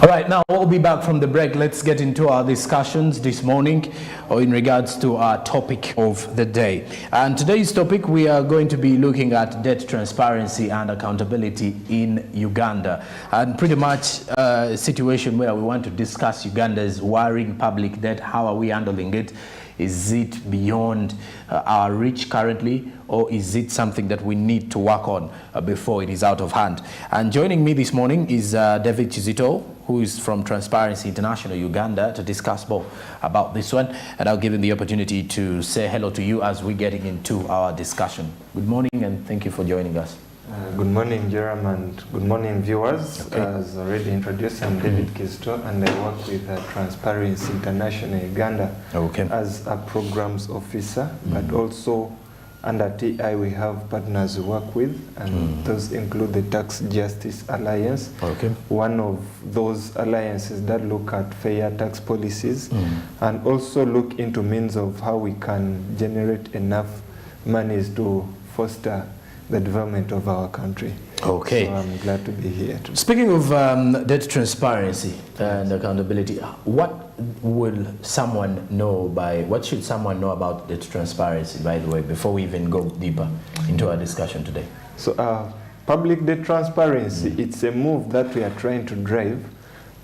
All right, now we'll be back from the break. Let's get into our discussions this morning in regards to our topic of the day. And today's topic, we are going to be looking at debt transparency and accountability in Uganda. And pretty much a situation where we want to discuss Uganda's worrying public debt. How are we handling it? Is it beyond our reach currently, or is it something that we need to work on before it is out of hand? And joining me this morning is David Chizito, who is from Transparency International Uganda, to discuss more about this one. And I'll give him the opportunity to say hello to you as we're getting into our discussion. Good morning, and thank you for joining us. Good morning, Jerome, and good morning, viewers. Okay. As already introduced, I'm David Kisto, and I work with Transparency International Uganda as a programs officer, but also under TI we have partners we work with, and those include the Tax Justice Alliance, one of those alliances that look at fair tax policies and also look into means of how we can generate enough monies to foster the development of our country. Okay. So I'm glad to be here today. Speaking of debt transparency and accountability, what should someone know about debt transparency, by the way, before we even go deeper into our discussion today? So public debt transparency, it's a move that we are trying to drive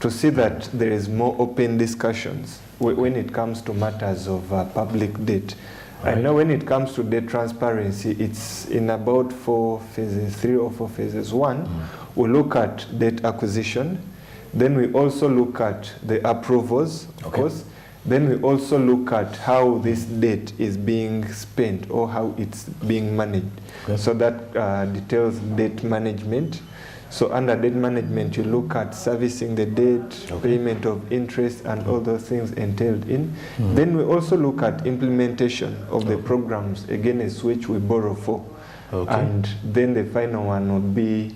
to see that there is more open discussions when it comes to matters of public debt. I know when it comes to debt transparency, it's in about 4 phases, 3 or 4 phases. One, we look at debt acquisition. Then we also look at the approvals, of course. Then we also look at how this debt is being spent or how it's being managed. So that details debt management. So under debt management, you look at servicing the debt, payment of interest, and all those things entailed in. Then we also look at implementation of the programs against which we borrow for. And then the final one would be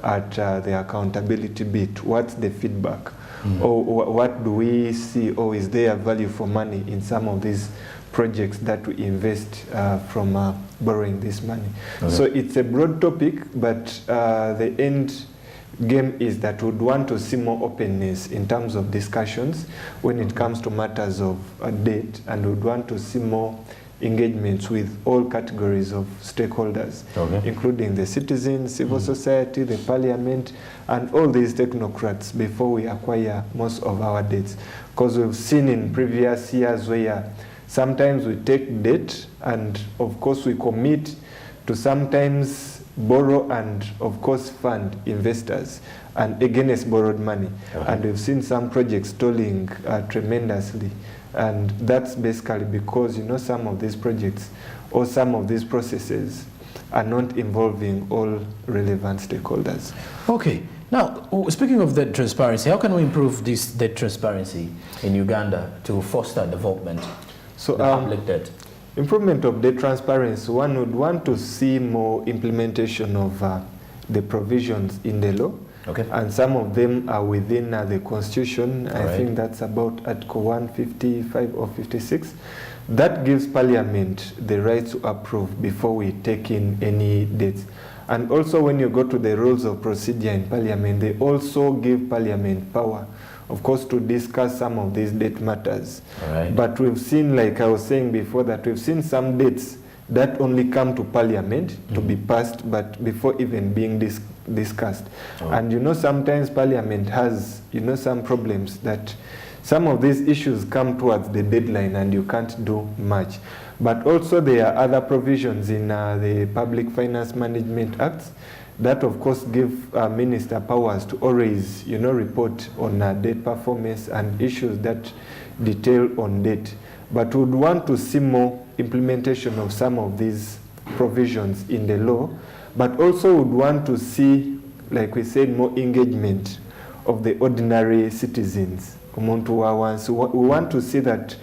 at the accountability bit. What's the feedback? Or what do we see, or is there value for money in some of these projects that we invest from borrowing this money? So it's a broad topic, but the end game is that we'd want to see more openness in terms of discussions when it comes to matters of debt, and we'd want to see more engagements with all categories of stakeholders, including the citizens, civil society, the parliament, and all these technocrats before we acquire most of our debts. Because we've seen in previous years where sometimes we take debt and of course we commit to sometimes borrow and of course fund investors and against borrowed money. And we've seen some projects stalling tremendously. And that's basically because, you know, some of these projects or some of these processes are not involving all relevant stakeholders. Okay. Now, speaking of debt transparency, how can we improve this debt transparency in Uganda to foster development? So public debt. Improvement of debt transparency, one would want to see more implementation of the provisions in the law. And some of them are within the Constitution. I think that's about Article 155 or 56. That gives Parliament the right to approve before we take in any debts. And also when you go to the rules of procedure in Parliament, they also give Parliament power, of course, to discuss some of these debt matters. But we've seen, like I was saying before, that we've seen some debts that only come to Parliament to be passed, but before even being discussed. And you know, sometimes Parliament has, you know, some problems that some of these issues come towards the deadline and you can't do much. But also there are other provisions in the Public Finance Management Acts that of course give minister powers to always, you know, report on debt performance and issues that detail on debt. But we would want to see more implementation of some of these provisions in the law, but also would want to see, like we said, more engagement of the ordinary citizens. We want to see that,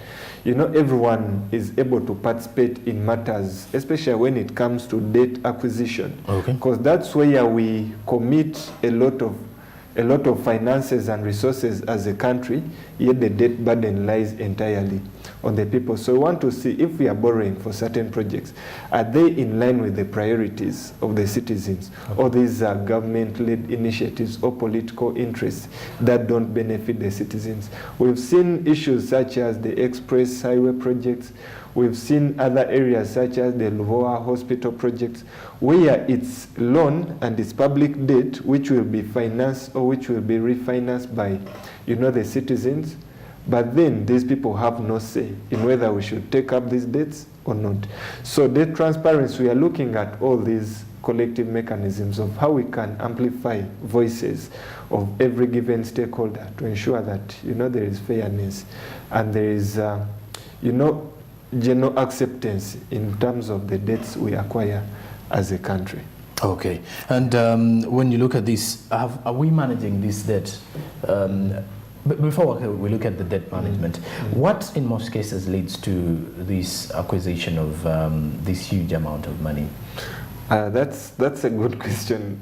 you know, everyone is able to participate in matters, especially when it comes to debt acquisition, because that's where we commit a lot of finances and resources as a country, yet the debt burden lies entirely on the people. So we want to see if we are borrowing for certain projects, are they in line with the priorities of the citizens, or these are government-led initiatives or political interests that don't benefit the citizens. We've seen issues such as the express highway projects. We've seen other areas such as the Luvoa hospital projects, where it's loan and it's public debt which will be financed or which will be refinanced by, the citizens. But then these people have no say in whether we should take up these debts or not. So debt transparency, we are looking at all these collective mechanisms of how we can amplify voices of every given stakeholder to ensure that, there is fairness and there is, general acceptance in terms of the debts we acquire as a country. Okay, and when you look at this, are we managing this debt? But before we look at the debt management, what in most cases leads to this acquisition of this huge amount of money? That's a good question.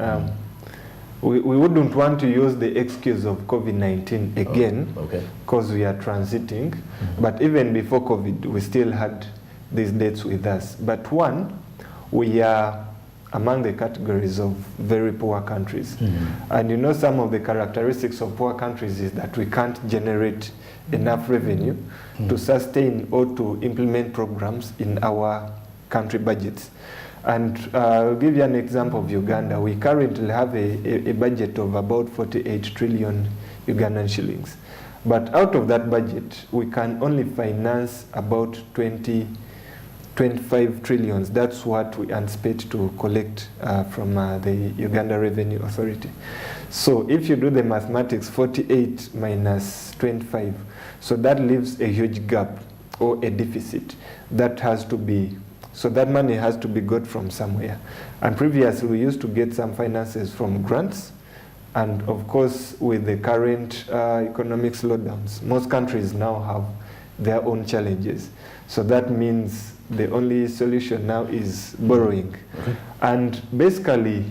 We wouldn't want to use the excuse of COVID-19 again, because we are transiting. But even before COVID, we still had these debts with us. But one, we are among the categories of very poor countries. And some of the characteristics of poor countries is that we can't generate enough revenue to sustain or to implement programs in our country budgets. And I'll give you an example of Uganda. We currently have a budget of about 48 trillion Ugandan shillings. But out of that budget, we can only finance about 25 trillions. That's what we anticipate to collect from the Uganda Revenue Authority. So if you do the mathematics, 48 minus 25, so that leaves a huge gap or a deficit that has to be, so that money has to be got from somewhere. And previously we used to get some finances from grants, and of course with the current economic slowdowns, most countries now have their own challenges. So that means the only solution now is borrowing. And basically,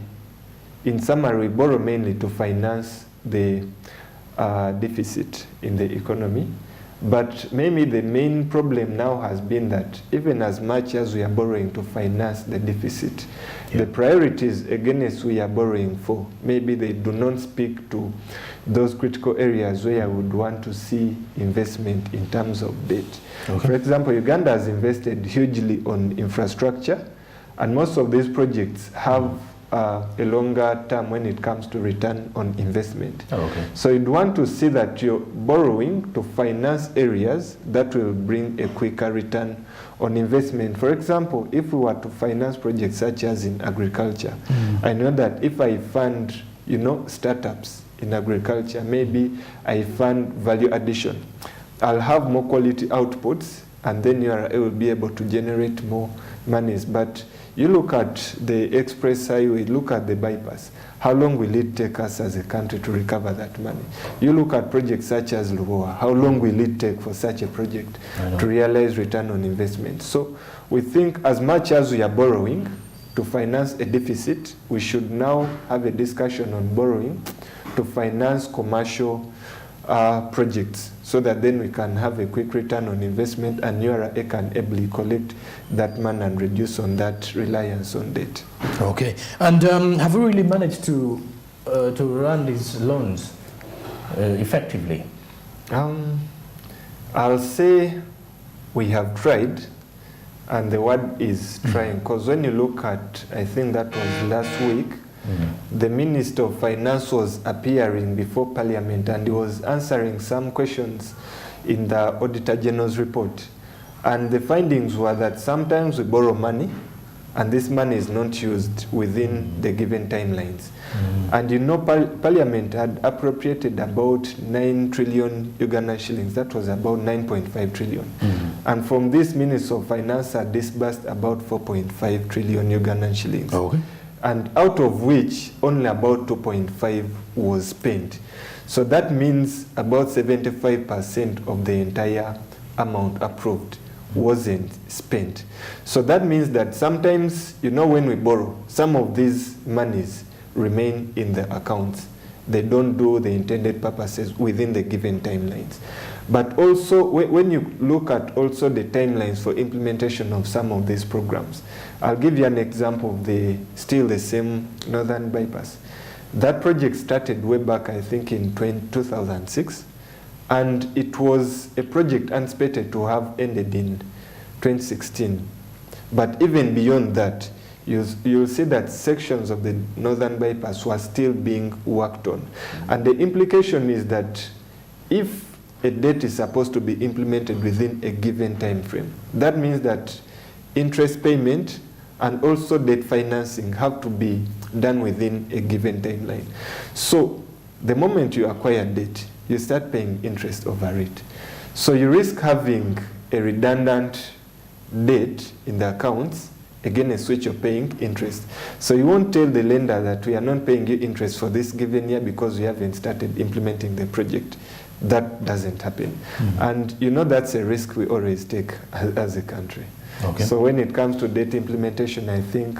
in summary, we borrow mainly to finance the deficit in the economy. But maybe the main problem now has been that even as much as we are borrowing to finance the deficit, the priorities against we are borrowing for, maybe they do not speak to those critical areas where I would want to see investment in terms of debt. For example, Uganda has invested hugely on infrastructure, and most of these projects have a longer term when it comes to return on investment. So you'd want to see that you're borrowing to finance areas that will bring a quicker return on investment. For example, if we were to finance projects such as in agriculture, I know that if I fund, startups in agriculture, maybe I fund value addition, I'll have more quality outputs, and then you will be able to generate more monies. But you look at the express highway, look at the bypass. How long will it take us as a country to recover that money? You look at projects such as Luvoa. How long will it take for such a project to realize return on investment? So we think as much as we are borrowing to finance a deficit, we should now have a discussion on borrowing to finance commercial projects, so that then we can have a quick return on investment and URA can ably collect that money and reduce on that reliance on debt. Okay, and have we really managed to run these loans effectively? I'll say we have tried, and the word is trying, because when you look at, I think that was last week, the Minister of Finance was appearing before Parliament, and he was answering some questions in the Auditor General's report. And the findings were that sometimes we borrow money, and this money is not used within the given timelines. And Parliament had appropriated about 9 trillion Ugandan shillings. That was about 9.5 trillion. And from this, Minister of Finance had disbursed about 4.5 trillion Ugandan shillings. And out of which only about 2.5 was spent. So that means about 75% of the entire amount approved wasn't spent. So that means that sometimes, when we borrow, some of these monies remain in the accounts. They don't do the intended purposes within the given timelines. But also, when you look at also the timelines for implementation of some of these programs, I'll give you an example of still the same Northern Bypass. That project started way back, I think, in 2006, and it was a project anticipated to have ended in 2016. But even beyond that, you'll see that sections of the Northern Bypass were still being worked on. And the implication is that if a date is supposed to be implemented within a given time frame, that means that interest payment and also debt financing have to be done within a given timeline. So the moment you acquire debt, you start paying interest over it. So you risk having a redundant debt in the accounts against which you're paying interest. So you won't tell the lender that we are not paying you interest for this given year because we haven't started implementing the project. That doesn't happen. And you know that's a risk we always take as a country. Okay. So when it comes to debt implementation, I think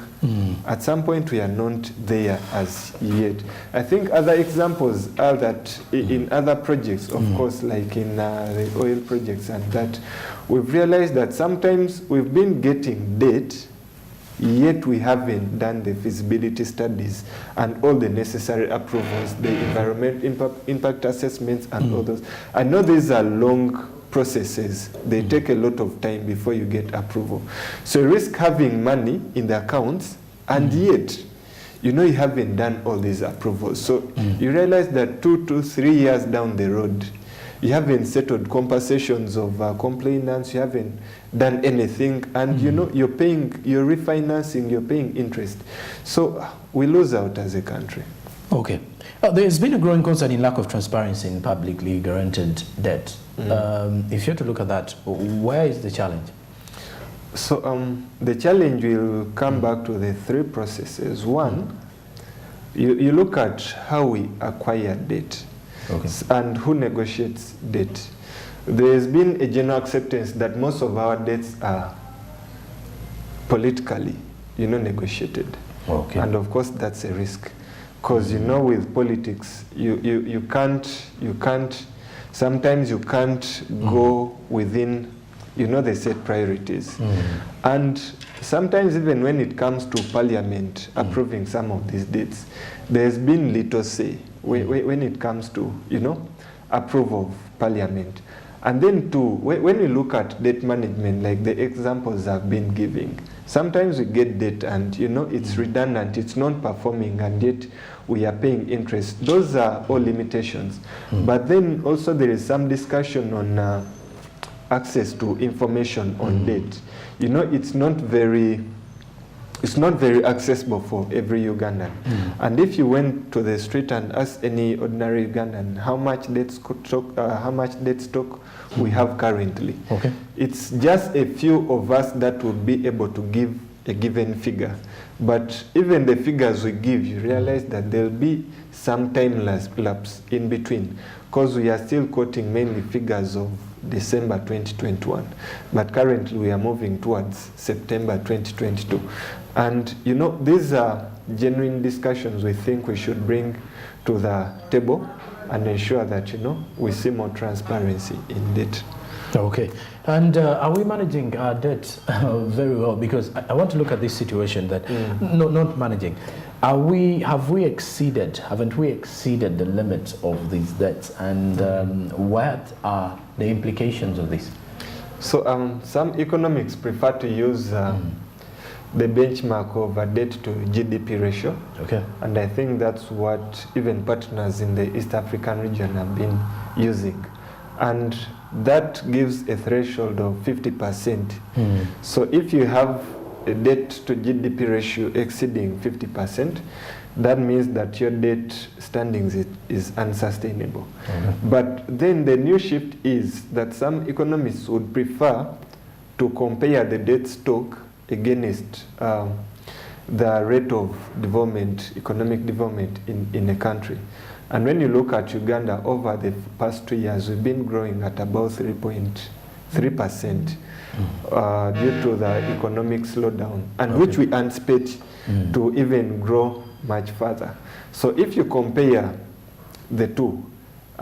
at some point we are not there as yet. I think other examples are that in other projects, of course, like in the oil projects and that, we've realized that sometimes we've been getting debt, yet we haven't done the feasibility studies and all the necessary approvals, the environment impact assessments and all those. I know these are long processes. They take a lot of time before you get approval. So you risk having money in the accounts and yet you know you haven't done all these approvals. So you realize that 2 to 3 years down the road, you haven't settled compensations of complainants, you haven't done anything, and you know you're refinancing, you're paying interest. So we lose out as a country. Okay. There's been a growing concern in lack of transparency in publicly guaranteed debt. If you have to look at that, where is the challenge? So the challenge will come back to the three processes. One, you look at how we acquire debt. Okay. And who negotiates debt. There has been a general acceptance that most of our debts are politically, negotiated. Okay. And of course that's a risk, because with politics, you can't. Sometimes you can't go within, the set priorities, and sometimes even when it comes to Parliament approving some of these debts, there's been little say when it comes to, approval of Parliament. And then too, when we look at debt management, like the examples I've been giving, sometimes we get debt and, it's redundant, it's non-performing, and yet we are paying interest. Those are all limitations. But then also there is some discussion on access to information on debt. It's not very accessible for every Ugandan. And if you went to the street and asked any ordinary Ugandan how much debt stock we have currently, it's just a few of us that would be able to give a given figure. But even the figures we give, you realize that there'll be some time lapse in between, because we are still quoting mainly figures of December 2021. But currently we are moving towards September 2022. And these are genuine discussions we think we should bring to the table and ensure that we see more transparency in debt. Okay. And are we managing our debt very well? Because I want to look at this situation that not managing. Haven't we exceeded the limits of these debts, and what are the implications of this? So some economics prefer to use the benchmark of a debt to GDP ratio. Okay. And I think that's what even partners in the East African region have been using. And that gives a threshold of 50%. So if you have a debt to GDP ratio exceeding 50%, that means that your debt standings is unsustainable. But then the new shift is that some economists would prefer to compare the debt stock against the rate of development, economic development in a country. And when you look at Uganda over the past 2 years, we've been growing at about 3.3% due to the economic slowdown, and which we anticipate to even grow much further. So if you compare the two,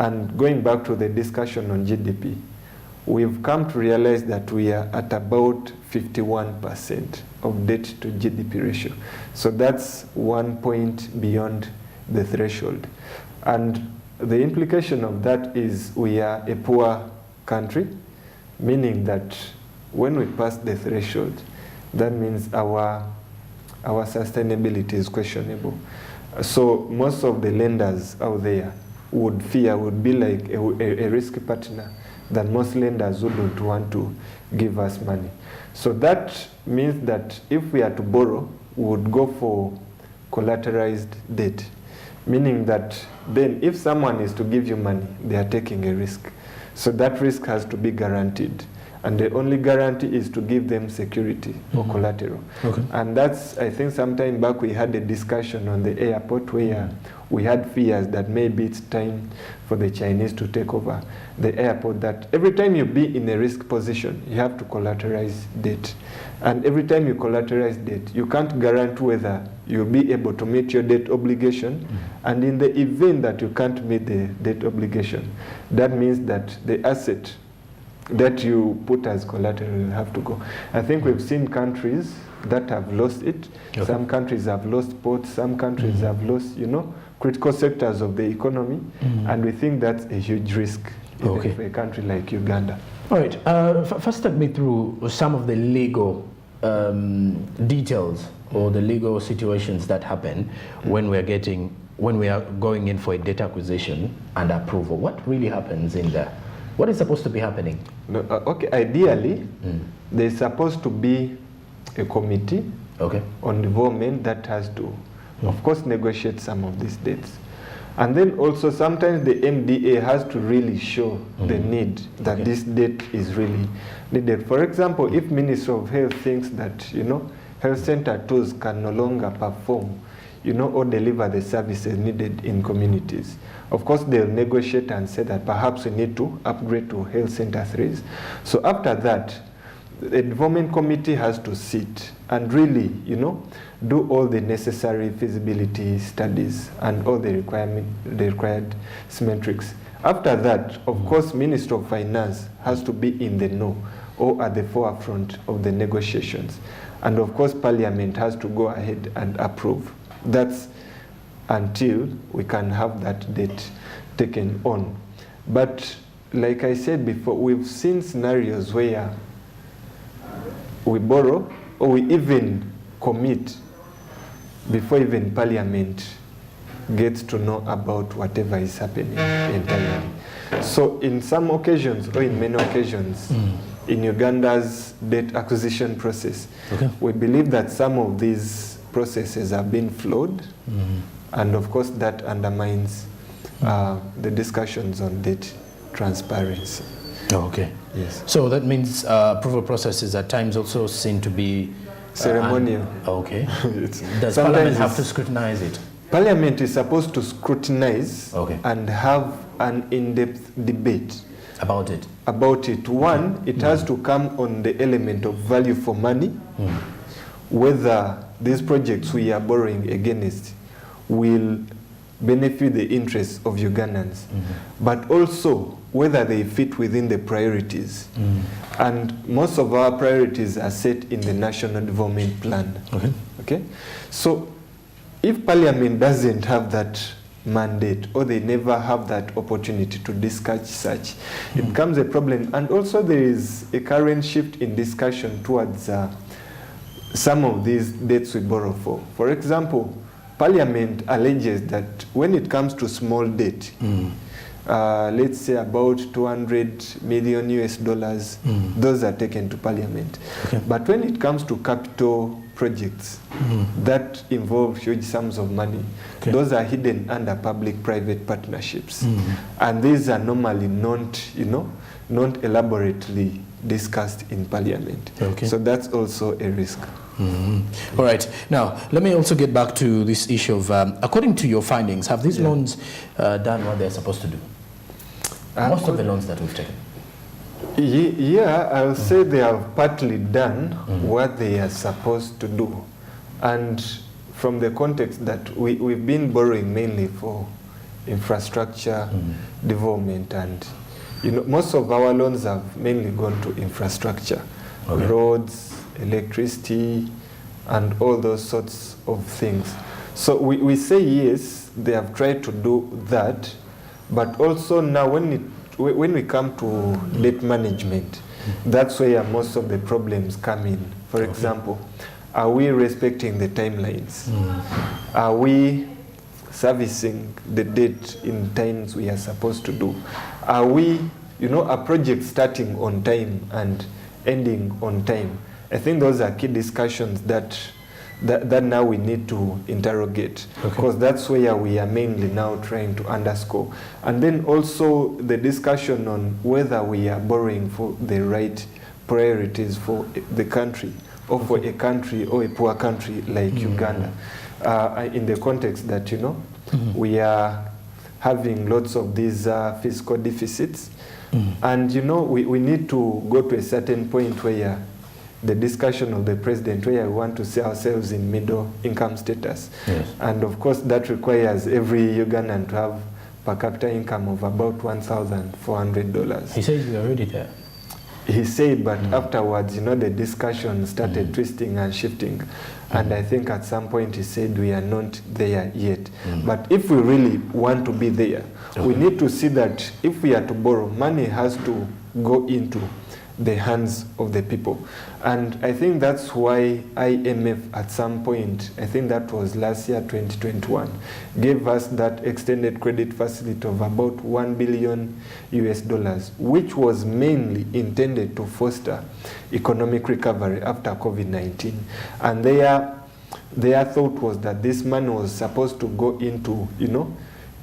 And going back to the discussion on GDP, we've come to realize that we are at about 51% of debt to GDP ratio. So that's 1 point beyond the threshold. And the implication of that is we are a poor country, meaning that when we pass the threshold, that means our sustainability is questionable. So most of the lenders out there would be like a risky partner that most lenders wouldn't want to give us money. So that means that if we are to borrow, we would go for collateralized debt, meaning that then if someone is to give you money, they are taking a risk. So that risk has to be guaranteed. And the only guarantee is to give them security or collateral. Okay. And that's, I think sometime back we had a discussion on the airport where we had fears that maybe it's time for the Chinese to take over the airport, that every time you be in a risk position, you have to collateralize debt. And every time you collateralize debt, you can't guarantee whether you'll be able to meet your debt obligation. And in the event that you can't meet the debt obligation, that means that the asset that you put as collateral will have to go. I think we've seen countries that have lost it. Okay. Some countries have lost ports, some countries have lost, critical sectors of the economy, and we think that's a huge risk even for a country like Uganda. All right, first take me through some of the legal details or the legal situations that happen when we are going in for a debt acquisition and approval. What really happens in there? What is supposed to be happening? No, ideally, there's supposed to be a committee on development that has to, of course, negotiate some of these debts. And then also sometimes the MDA has to really show the need that this debt is really needed. For example, if Minister of Health thinks that, health center tools can no longer perform, or deliver the services needed in communities, of course they'll negotiate and say that perhaps we need to upgrade to health center 3s. So after that, the development committee has to sit and really, do all the necessary feasibility studies and all the required metrics. After that, of course, Minister of Finance has to be in the know or at the forefront of the negotiations. And of course, Parliament has to go ahead and approve. That's until we can have that debt taken on. But like I said before, we've seen scenarios where we borrow or we even commit before even Parliament gets to know about whatever is happening entirely. So in some occasions, or in many occasions, in Uganda's debt acquisition process, we believe that some of these processes have been flawed, and of course that undermines the discussions on debt transparency. Okay. Yes. So that means approval processes at times also seem to be ceremonial. Does Parliament have to scrutinize it? Parliament is supposed to scrutinize and have an in-depth debate about it. One, it has to come on the element of value for money, whether these projects we are borrowing against will benefit the interests of Ugandans, but also whether they fit within the priorities. And most of our priorities are set in the National Development Plan. Okay? So if Parliament doesn't have that mandate, or they never have that opportunity to discuss such, it becomes a problem. And also there is a current shift in discussion towards some of these debts we borrow for. For example, Parliament alleges that when it comes to small debt, let's say about 200 million US dollars, those are taken to Parliament. But when it comes to capital projects that involve huge sums of money, those are hidden under public-private partnerships. And these are normally not elaborately discussed in Parliament. So that's also a risk. All right. Now, let me also get back to this issue of, according to your findings, have these loans done what they're supposed to do? Most of the loans that we've taken. Yeah, I would say they have partly done what they are supposed to do. And from the context that we've been borrowing mainly for infrastructure development, and most of our loans have mainly gone to infrastructure, roads, electricity, and all those sorts of things. So we say yes, they have tried to do that, but also now when we come to debt management, that's where most of the problems come in. For example, are we respecting the timelines? Are we servicing the debt in times we are supposed to do? Are we, a project starting on time and ending on time? I think those are key discussions that now we need to interrogate, because that's where we are mainly now trying to underscore. And then also the discussion on whether we are borrowing for the right priorities for the country, or for a country or a poor country like Uganda, in the context that, we are having lots of these fiscal deficits. And, we need to go to a certain point where the discussion of the president, where we want to see ourselves in middle income status. Yes. And of course that requires every Ugandan to have per capita income of about $1,400. He says we're already there. He said, but afterwards, the discussion started twisting and shifting. And I think at some point he said we are not there yet. But if we really want to be there, we need to see that if we are to borrow, money has to go into the hands of the people. And I think that's why IMF at some point, I think that was last year, 2021, gave us that extended credit facility of about $1 billion, which was mainly intended to foster economic recovery after COVID-19. And their thought was that this money was supposed to go into,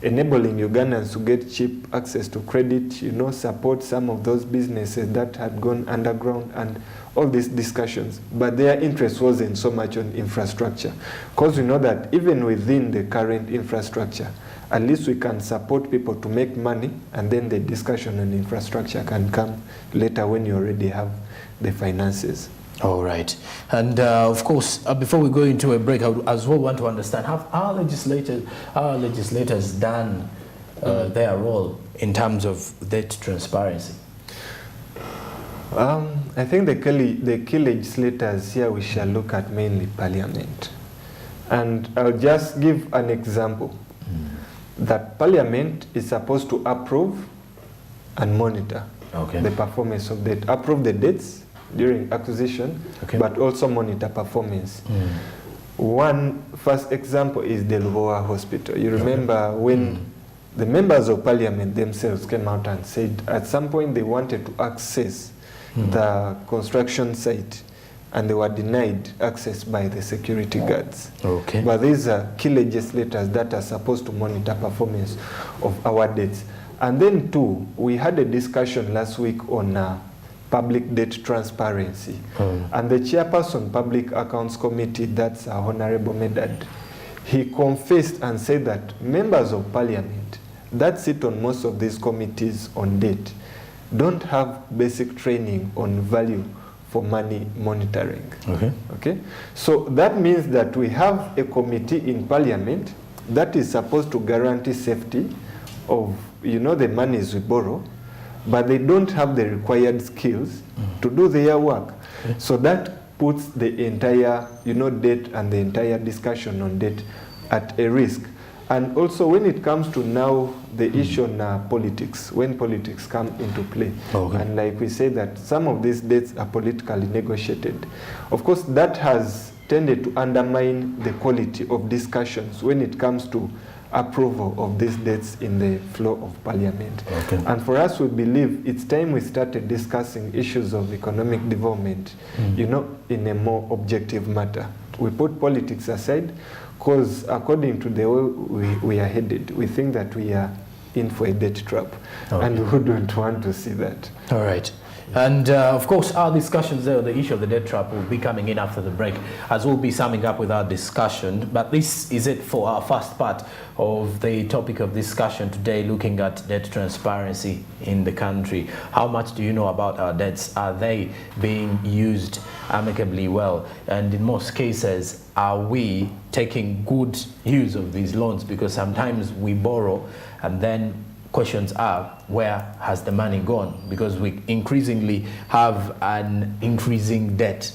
enabling Ugandans to get cheap access to credit, support some of those businesses that had gone underground, and all these discussions. But their interest wasn't so much on infrastructure, because we know that even within the current infrastructure, at least we can support people to make money, and then the discussion on infrastructure can come later when you already have the finances. All right. And of course, before we go into a break, I would as well want to understand, have our legislators done their role in terms of debt transparency? I think the key legislators here, we shall look at mainly Parliament. And I'll just give an example. That Parliament is supposed to approve and monitor the performance of debt, approve the debts during acquisition, but also monitor performance. One first example is the Lubowa Hospital. You remember when the members of Parliament themselves came out and said at some point they wanted to access the construction site, and they were denied access by the security guards. But these are key legislators that are supposed to monitor performance of our debts. And then too, we had a discussion last week on public debt transparency. And the chairperson Public Accounts Committee, that's Honorable Medad, he confessed and said that members of Parliament that sit on most of these committees on debt don't have basic training on value for money monitoring. So that means that we have a committee in Parliament that is supposed to guarantee safety of the monies we borrow, but they don't have the required skills to do their work. So that puts the entire debt and the entire discussion on debt at a risk. And also when it comes to now the issue on politics, when politics come into play, and like we say that some of these debts are politically negotiated, of course that has tended to undermine the quality of discussions when it comes to approval of these debts in the floor of Parliament. And for us, we believe it's time we started discussing issues of economic development, in a more objective matter. We put politics aside, because according to the way we are headed, we think that we are in for a debt trap, and we wouldn't want to see that. All right. And of course, our discussions there, the issue of the debt trap, will be coming in after the break, as we'll be summing up with our discussion. But this is it for our first part of the topic of discussion today, looking at debt transparency in the country. How much do you know about our debts? Are they being used amicably well? And in most cases, are we taking good use of these loans? Because sometimes we borrow and then questions are, where has the money gone? Because we increasingly have an increasing debt,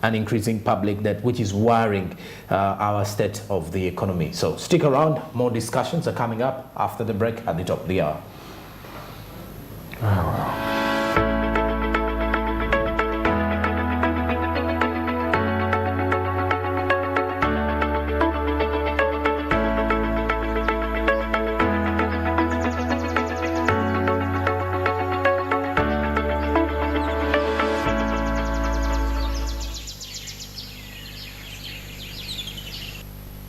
an increasing public debt, which is worrying our state of the economy. So stick around, more discussions are coming up after the break at the top of the hour.